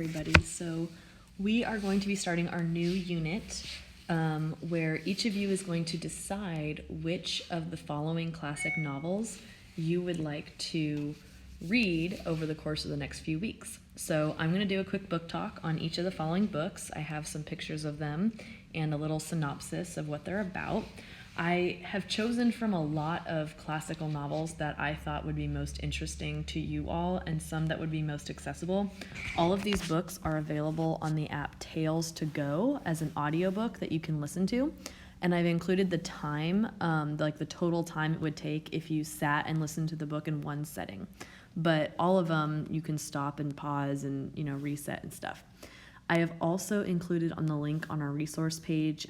Everybody. So we are going to be starting our new unit where each of you is going to decide which of the following classic novels you would like to read over the course of the next few weeks. So I'm going to do a quick book talk on each of the following books. I have some pictures of them and a little synopsis of what they're about. I have chosen from a lot of classical novels that I thought would be most interesting to you all and some that would be most accessible. All of these books are available on the app Tales to Go as an audiobook that you can listen to. And I've included the time, like the total time it would take if you sat and listened to the book in one setting. But all of them you can stop and pause and, reset and stuff. I have also included on the link on our resource page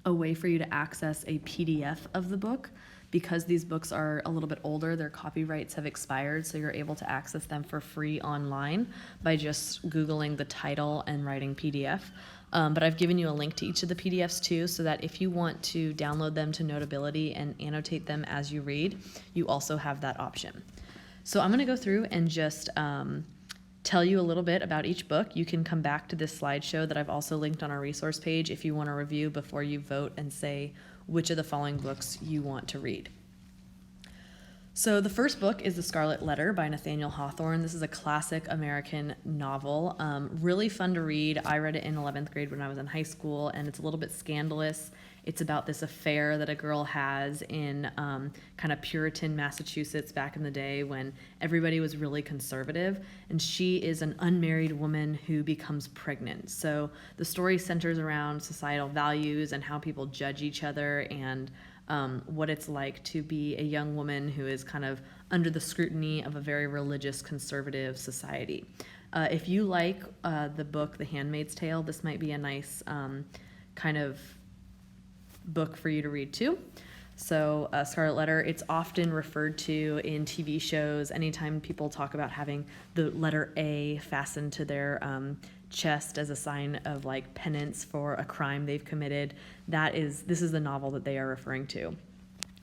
a way for you to access a PDF of the book. Because these books are a little bit older, their copyrights have expired, so you're able to access them for free online by just Googling the title and writing PDF. But I've given you a link to each of the PDFs too, so that if you want to download them to Notability and annotate them as you read, you also have that option. So I'm going to go through and just tell you a little bit about each book. You can come back to this slideshow that I've also linked on our resource page if you want to review before you vote and say which of the following books you want to read. So the first book is The Scarlet Letter by Nathaniel Hawthorne. This is a classic American novel, really fun to read. I read it in 11th grade when I was in high school, and it's a little bit scandalous. It's about this affair that a girl has in kind of Puritan Massachusetts back in the day when everybody was really conservative, and she is an unmarried woman who becomes pregnant. So the story centers around societal values and how people judge each other and what it's like to be a young woman who is kind of under the scrutiny of a very religious conservative society. If you like the book The Handmaid's Tale, this might be a nice kind of book for you to read too. So Scarlet Letter, it's often referred to in TV shows anytime people talk about having the letter A fastened to their chest as a sign of like penance for a crime they've committed. This is the novel that they are referring to.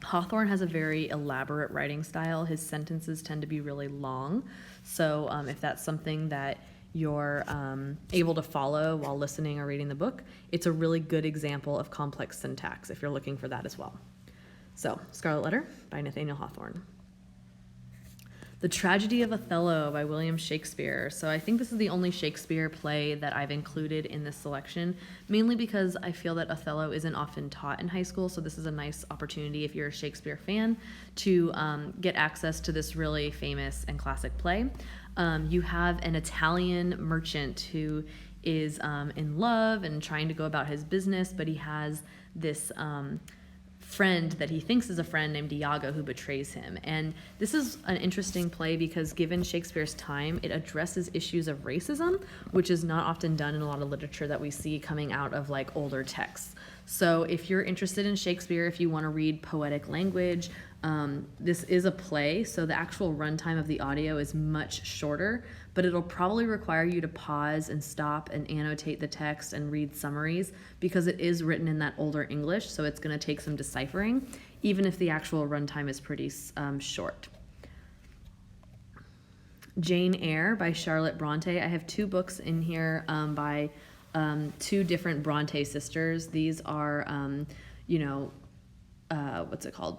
Hawthorne has a very elaborate writing style. His sentences tend to be really long. So if that's something that you're able to follow while listening or reading the book, it's a really good example of complex syntax if you're looking for that as well. So, Scarlet Letter by Nathaniel Hawthorne. The Tragedy of Othello by William Shakespeare. So I think this is the only Shakespeare play that I've included in this selection, mainly because I feel that Othello isn't often taught in high school, so this is a nice opportunity if you're a Shakespeare fan to get access to this really famous and classic play. You have an Italian merchant who is in love and trying to go about his business, but he has this friend that he thinks is a friend named Iago who betrays him. And this is an interesting play because given Shakespeare's time, it addresses issues of racism, which is not often done in a lot of literature that we see coming out of like older texts. So if you're interested in Shakespeare, if you want to read poetic language, this is a play, so the actual runtime of the audio is much shorter, but it'll probably require you to pause and stop and annotate the text and read summaries because it is written in that older English, so it's going to take some deciphering, even if the actual runtime is pretty short. Jane Eyre by Charlotte Bronte. I have two books in here by two different Bronte sisters. These are,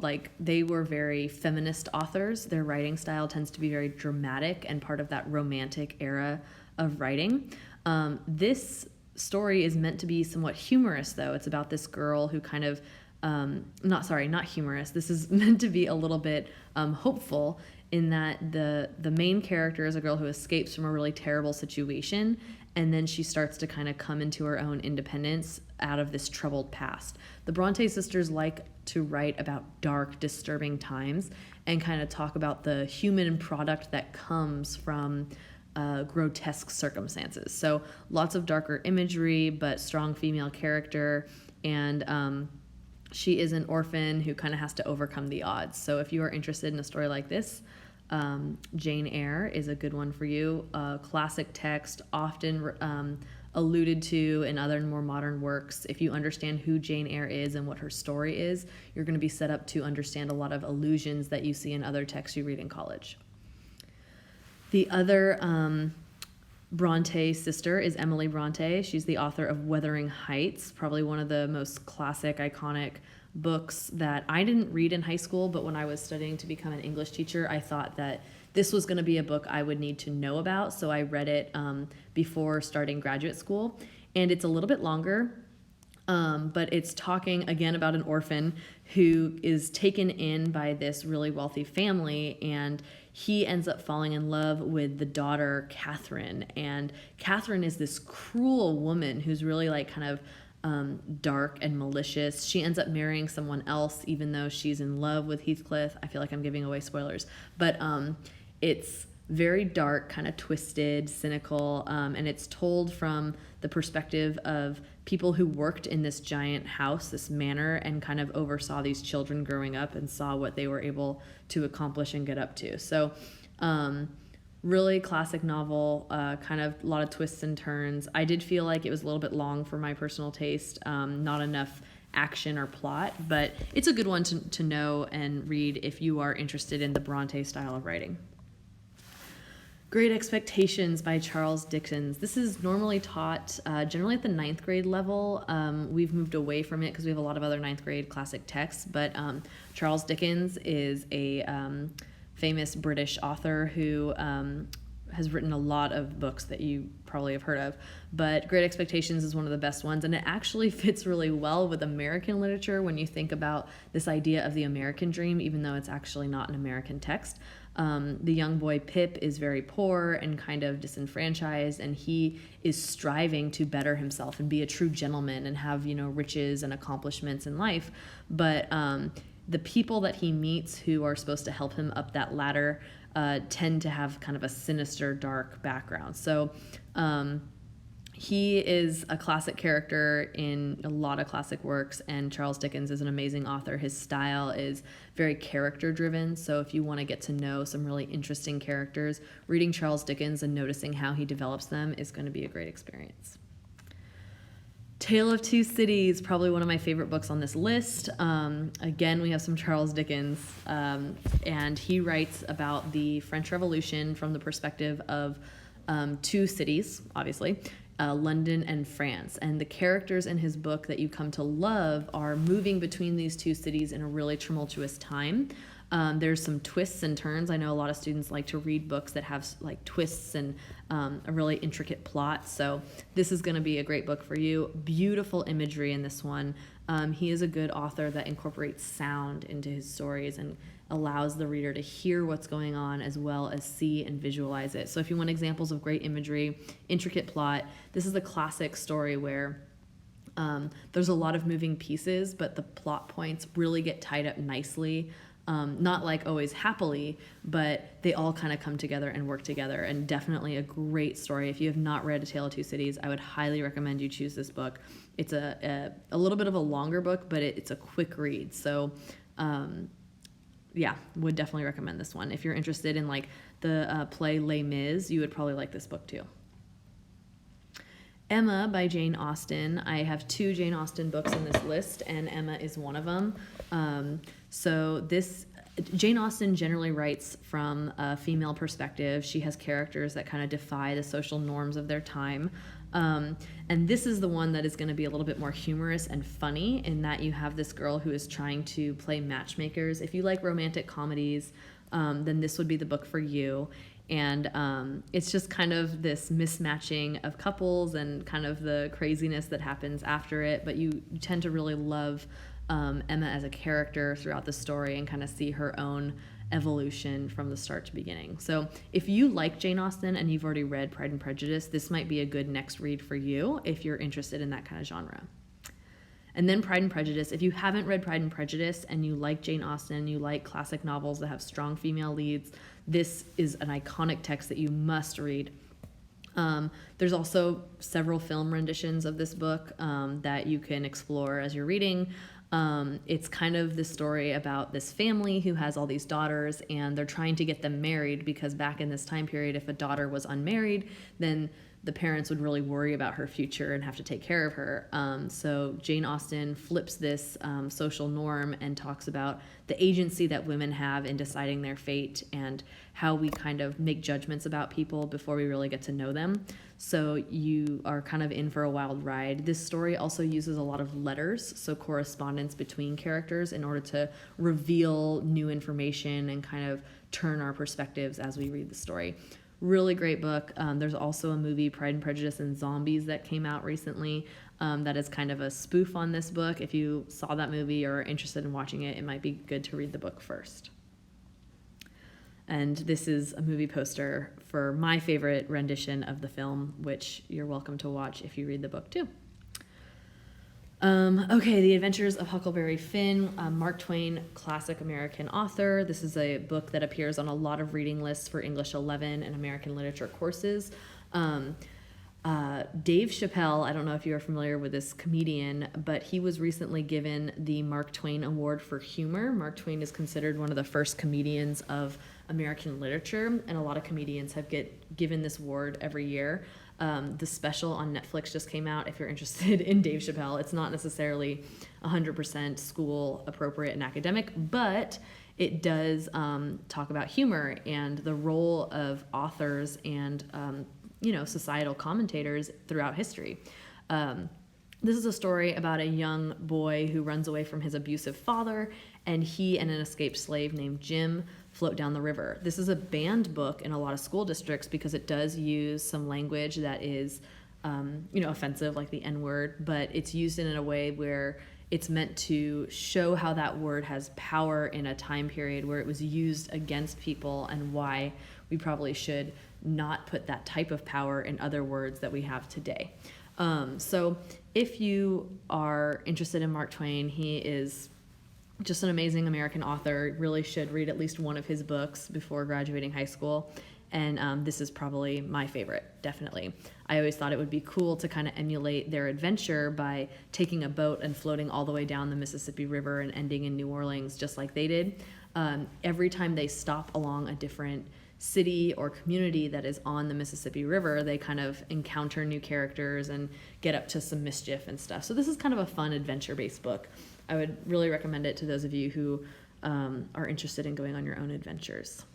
like they were very feminist authors. Their writing style tends to be very dramatic and part of that romantic era of writing. This story is meant to be somewhat humorous, though. It's about this girl who kind of, not humorous. This is meant to be a little bit hopeful in that the main character is a girl who escapes from a really terrible situation, and then she starts to kind of come into her own independence out of this troubled past. The Bronte sisters like to write about dark, disturbing times and kind of talk about the human product that comes from grotesque circumstances. So lots of darker imagery, but strong female character, and she is an orphan who kind of has to overcome the odds. So if you are interested in a story like this, Jane Eyre is a good one for you. Classic text, often alluded to in other more modern works. If you understand who Jane Eyre is and what her story is, you're going to be set up to understand a lot of allusions that you see in other texts you read in college. The other Bronte's sister is Emily Bronte. She's the author of Wuthering Heights, probably one of the most classic, iconic books that I didn't read in high school, but when I was studying to become an English teacher, I thought that this was going to be a book I would need to know about, so I read it before starting graduate school. And it's a little bit longer, but it's talking again about an orphan who is taken in by this really wealthy family, and he ends up falling in love with the daughter, Catherine. And Catherine is this cruel woman who's really like kind of dark and malicious. She ends up marrying someone else, even though she's in love with Heathcliff. I feel like I'm giving away spoilers, but it's very dark, kind of twisted, cynical, and it's told from the perspective of people who worked in this giant house, this manor, and kind of oversaw these children growing up and saw what they were able to accomplish and get up to. So really classic novel, kind of a lot of twists and turns. I did feel like it was a little bit long for my personal taste, not enough action or plot, but it's a good one to know and read if you are interested in the Bronte style of writing. Great Expectations by Charles Dickens. This is normally taught generally at the 9th grade level. We've moved away from it because we have a lot of other 9th grade classic texts, but Charles Dickens is a famous British author who has written a lot of books that you probably have heard of, but Great Expectations is one of the best ones, and it actually fits really well with American literature when you think about this idea of the American dream, even though it's actually not an American text. The young boy Pip is very poor and kind of disenfranchised, and he is striving to better himself and be a true gentleman and have, riches and accomplishments in life. But the people that he meets who are supposed to help him up that ladder tend to have kind of a sinister, dark background. So he is a classic character in a lot of classic works, and Charles Dickens is an amazing author. His style is very character driven, so if you want to get to know some really interesting characters, reading Charles Dickens and noticing how he develops them is going to be a great experience. Tale of Two Cities, probably one of my favorite books on this list. Again, we have some Charles Dickens, and he writes about the French Revolution from the perspective of two cities, obviously, London and France. And the characters in his book that you come to love are moving between these two cities in a really tumultuous time. There's some twists and turns. I know a lot of students like to read books that have like twists and a really intricate plot. So this is going to be a great book for you. Beautiful imagery in this one. He is a good author that incorporates sound into his stories and allows the reader to hear what's going on as well as see and visualize it. So if you want examples of great imagery, intricate plot, this is a classic story where there's a lot of moving pieces, but the plot points really get tied up nicely. Not like always happily, but they all kind of come together and work together, and definitely a great story. If you have not read A Tale of Two Cities, I would highly recommend you choose this book. It's a little bit of a longer book, but it's a quick read. So yeah, would definitely recommend this one. If you're interested in like the play Les Mis, you would probably like this book too. Emma by Jane Austen. I have 2 Jane Austen books in this list, and Emma is one of them. Jane Austen generally writes from a female perspective. She has characters that kind of defy the social norms of their time. And this is the one that is going to be a little bit more humorous and funny in that you have this girl who is trying to play matchmakers. If you like romantic comedies, then this would be the book for you. And it's just kind of this mismatching of couples and kind of the craziness that happens after it. But you tend to really love Emma as a character throughout the story and kind of see her own evolution from the start to beginning. So if you like Jane Austen and you've already read Pride and Prejudice, this might be a good next read for you if you're interested in that kind of genre. And then Pride and Prejudice. If you haven't read Pride and Prejudice and you like Jane Austen, you like classic novels that have strong female leads, this is an iconic text that you must read. There's also several film renditions of this book that you can explore as you're reading. It's kind of the story about this family who has all these daughters, and they're trying to get them married because back in this time period, if a daughter was unmarried, then the parents would really worry about her future and have to take care of her. So Jane Austen flips this social norm and talks about the agency that women have in deciding their fate and how we kind of make judgments about people before we really get to know them. So you are kind of in for a wild ride. This story also uses a lot of letters, so correspondence between characters, in order to reveal new information and kind of turn our perspectives as we read the story. Really great book. There's also a movie, Pride and Prejudice and Zombies, that came out recently that is kind of a spoof on this book. If you saw that movie or are interested in watching it, it might be good to read the book first. And this is a movie poster for my favorite rendition of the film, which you're welcome to watch if you read the book too. Okay, The Adventures of Huckleberry Finn, Mark Twain, classic American author. This is a book that appears on a lot of reading lists for English 11 and American literature courses. Dave Chappelle, I don't know if you're familiar with this comedian, but he was recently given the Mark Twain Award for Humor. Mark Twain is considered one of the first comedians of American literature, and a lot of comedians have given this award every year. The special on Netflix just came out. If you're interested in Dave Chappelle, it's not necessarily 100% school appropriate and academic, but it does talk about humor and the role of authors and societal commentators throughout history. This is a story about a young boy who runs away from his abusive father, and he and an escaped slave named Jim float down the river. This is a banned book in a lot of school districts because it does use some language that is, offensive, like the N-word, but it's used in a way where it's meant to show how that word has power in a time period where it was used against people, and why we probably should not put that type of power in other words that we have today. So if you are interested in Mark Twain, he is just an amazing American author. Really should read at least one of his books before graduating high school. And this is probably my favorite, definitely. I always thought it would be cool to kind of emulate their adventure by taking a boat and floating all the way down the Mississippi River and ending in New Orleans just like they did. Every time they stop along a different city or community that is on the Mississippi River, they kind of encounter new characters and get up to some mischief and stuff. So this is kind of a fun adventure-based book. I would really recommend it to those of you who are interested in going on your own adventures.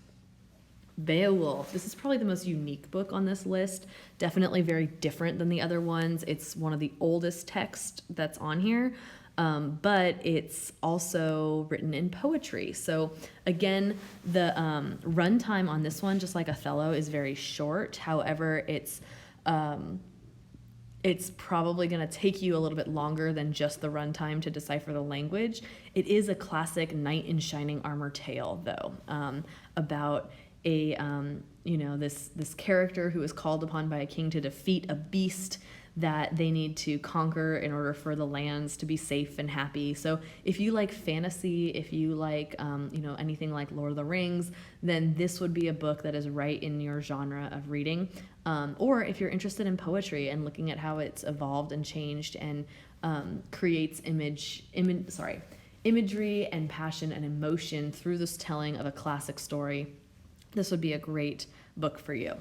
Beowulf. This is probably the most unique book on this list. Definitely very different than the other ones. It's one of the oldest texts that's on here, but it's also written in poetry. So again, the runtime on this one, just like Othello, is very short. However, it's probably going to take you a little bit longer than just the runtime to decipher the language. It is a classic knight in shining armor tale, though, about a this character who is called upon by a king to defeat a beast that they need to conquer in order for the lands to be safe and happy. So if you like fantasy, if you like anything like Lord of the Rings, then this would be a book that is right in your genre of reading. Or if you're interested in poetry and looking at how it's evolved and changed and creates imagery and passion and emotion through this telling of a classic story, this would be a great book for you.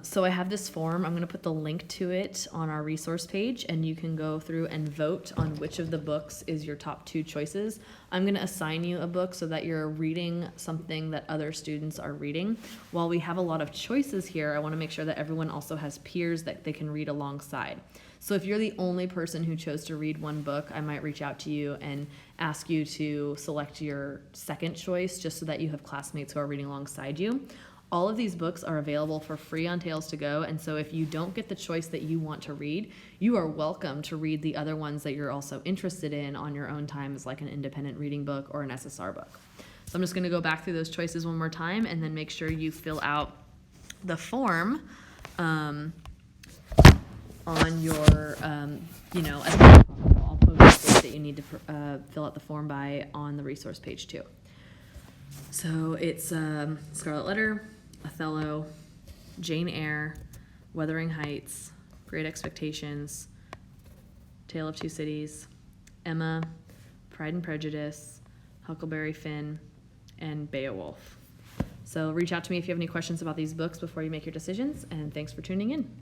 So I have this form. I'm going to put the link to it on our resource page, and you can go through and vote on which of the books is your top 2 choices. I'm going to assign you a book so that you're reading something that other students are reading. While we have a lot of choices here, I want to make sure that everyone also has peers that they can read alongside. So if you're the only person who chose to read one book, I might reach out to you and ask you to select your second choice, just so that you have classmates who are reading alongside you. All of these books are available for free on Tales to Go, and so if you don't get the choice that you want to read, you are welcome to read the other ones that you're also interested in on your own time, as like an independent reading book or an SSR book. So I'm just going to go back through those choices one more time, and then make sure you fill out the form on your, as much as possible. I'll post the date that you need to fill out the form by on the resource page too. So it's Scarlet Letter, Othello, Jane Eyre, Wuthering Heights, Great Expectations, Tale of Two Cities, Emma, Pride and Prejudice, Huckleberry Finn, and Beowulf. So reach out to me if you have any questions about these books before you make your decisions, and thanks for tuning in.